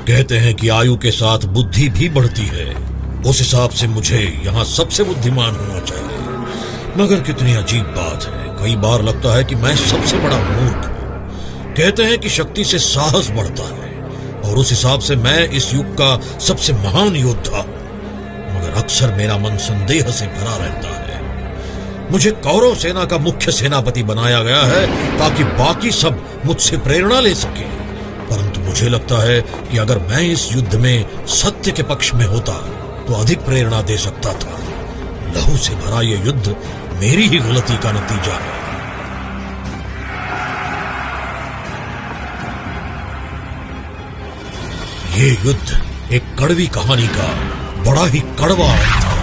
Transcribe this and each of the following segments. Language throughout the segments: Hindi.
कहते हैं कि आयु के साथ बुद्धि भी बढ़ती है। उस हिसाब से मुझे यहाँ सबसे बुद्धिमान होना चाहिए। मगर कितनी अजीब बात है, कई बार लगता है कि मैं सबसे बड़ा मूर्ख हूँ। कहते हैं कि शक्ति से साहस बढ़ता है और उस हिसाब से मैं इस युग का सबसे महान योद्धा हूँ। मगर अक्सर मेरा मन संदेह से भरा रहता है। मुझे कौरव सेना का मुख्य सेनापति बनाया गया है ताकि बाकी सब मुझसे प्रेरणा ले सके। परंतु मुझे लगता है कि अगर मैं इस युद्ध में सत्य के पक्ष में होता तो अधिक प्रेरणा दे सकता था। लहू से भरा यह युद्ध मेरी ही गलती का नतीजा है। ये युद्ध एक कड़वी कहानी का बड़ा ही कड़वा अंत था।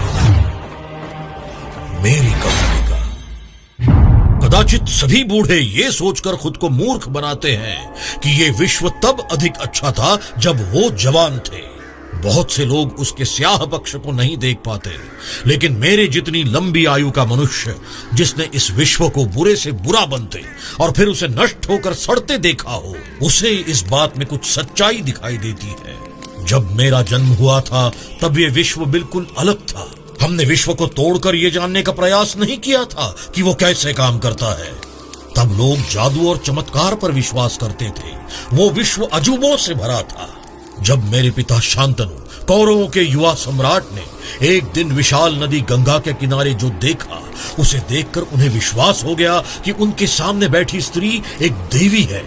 मेरी कहानी का। कदाचित सभी बूढ़े ये सोचकर खुद को मूर्ख बनाते हैं कि ये विश्व तब अधिक अच्छा था जब वो जवान थे। बहुत से लोग उसके स्याह पक्ष को नहीं देख पाते, लेकिन मेरे जितनी लंबी आयु का मनुष्य जिसने इस विश्व को बुरे से बुरा बनते और फिर उसे नष्ट होकर सड़ते देखा हो, उसे इस बात में कुछ सच्चाई दिखाई देती है। जब मेरा जन्म हुआ था तब ये विश्व बिल्कुल अलग था। हमने विश्व को तोड़कर ये जानने का प्रयास नहीं किया था कि वो कैसे काम करता है। तब लोग जादू और चमत्कार पर विश्वास करते थे। वो विश्व अजूबों से भरा था। जब मेरे पिता शांतनु, कौरवों के युवा सम्राट ने एक दिन विशाल नदी गंगा के किनारे जो देखा, उसे देखकर उन्हें विश्वास हो गया कि उनके सामने बैठी स्त्री एक देवी है।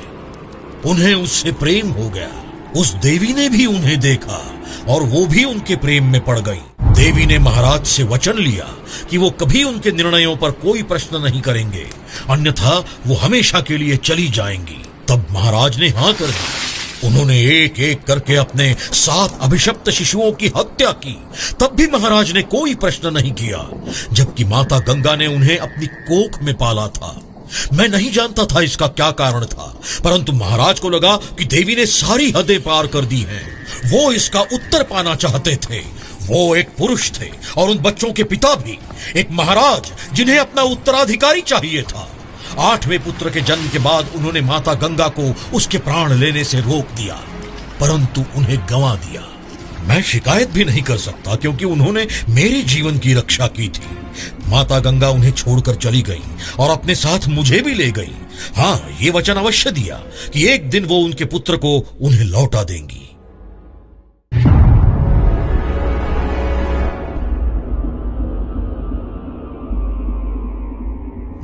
उन्हें उससे प्रेम हो गया। उस देवी ने भी उन्हें देखा और वो भी उनके प्रेम में पड़ गई। देवी ने महाराज से वचन लिया कि वो कभी उनके निर्णयों पर कोई प्रश्न नहीं करेंगे, अन्यथा वो हमेशा के लिए चली जाएंगी। तब महाराज ने हाँ कर दी। उन्होंने एक एक करके अपने 7 अभिशप्त शिशुओं की हत्या की। तब भी महाराज ने कोई प्रश्न नहीं किया, जबकि माता गंगा ने उन्हें अपनी कोख में पाला था। मैं नहीं जानता था इसका क्या कारण था, परंतु महाराज को लगा कि देवी ने सारी हदें पार कर दी हैं। वो इसका उत्तर पाना चाहते थे। वो एक पुरुष थे और उन बच्चों के पिता भी, एक महाराज जिन्हें अपना उत्तराधिकारी चाहिए था। 8वें पुत्र के जन्म के बाद उन्होंने माता गंगा को उसके प्राण लेने से रोक दिया, परंतु उन्हें गंवा दिया। मैं शिकायत भी नहीं कर सकता क्योंकि उन्होंने मेरे जीवन की रक्षा की थी। माता गंगा उन्हें छोड़कर चली गई और अपने साथ मुझे भी ले गई। हाँ, ये वचन अवश्य दिया कि एक दिन वो उनके पुत्र को उन्हें लौटा देंगी।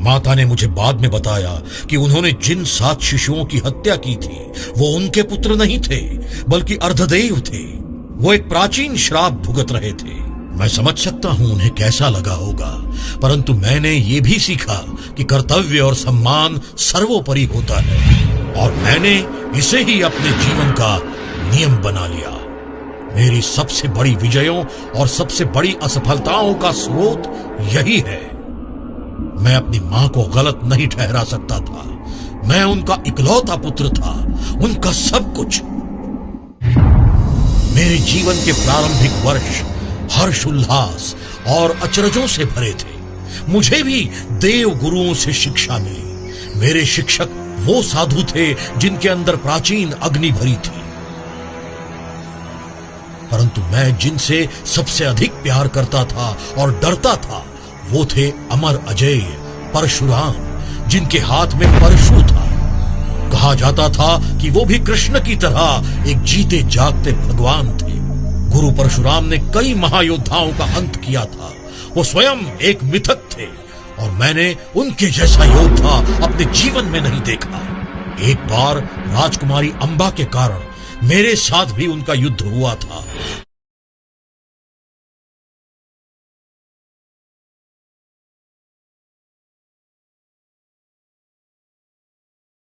माता ने मुझे बाद में बताया कि उन्होंने जिन 7 शिशुओं की हत्या की थी वो उनके पुत्र नहीं थे, बल्कि अर्धदेव थे। वो एक प्राचीन श्राप भुगत रहे थे। मैं समझ सकता हूं उन्हें कैसा लगा होगा, परंतु मैंने ये भी सीखा कि कर्तव्य और सम्मान सर्वोपरि होता है और मैंने इसे ही अपने जीवन का नियम बना लिया। मेरी सबसे बड़ी विजयों और सबसे बड़ी असफलताओं का स्रोत यही है। मैं अपनी मां को गलत नहीं ठहरा सकता था। मैं उनका इकलौता पुत्र था, उनका सब कुछ। मेरे जीवन के प्रारंभिक वर्ष हर्ष उल्लास और अचरजों से भरे थे। मुझे भी देव गुरुओं से शिक्षा मिली। मेरे शिक्षक वो साधु थे जिनके अंदर प्राचीन अग्नि भरी थी। परंतु मैं जिनसे सबसे अधिक प्यार करता था और डरता था वो थे अमर अजेय परशुराम, जिनके हाथ में परशु था। कहा जाता था कि वो भी कृष्ण की तरह एक जीते जागते भगवान थे। गुरु परशुराम ने कई महायोद्धाओं का अंत किया था। वो स्वयं एक मिथक थे और मैंने उनके जैसा योद्धा अपने जीवन में नहीं देखा। एक बार राजकुमारी अंबा के कारण मेरे साथ भी उनका युद्ध हुआ था।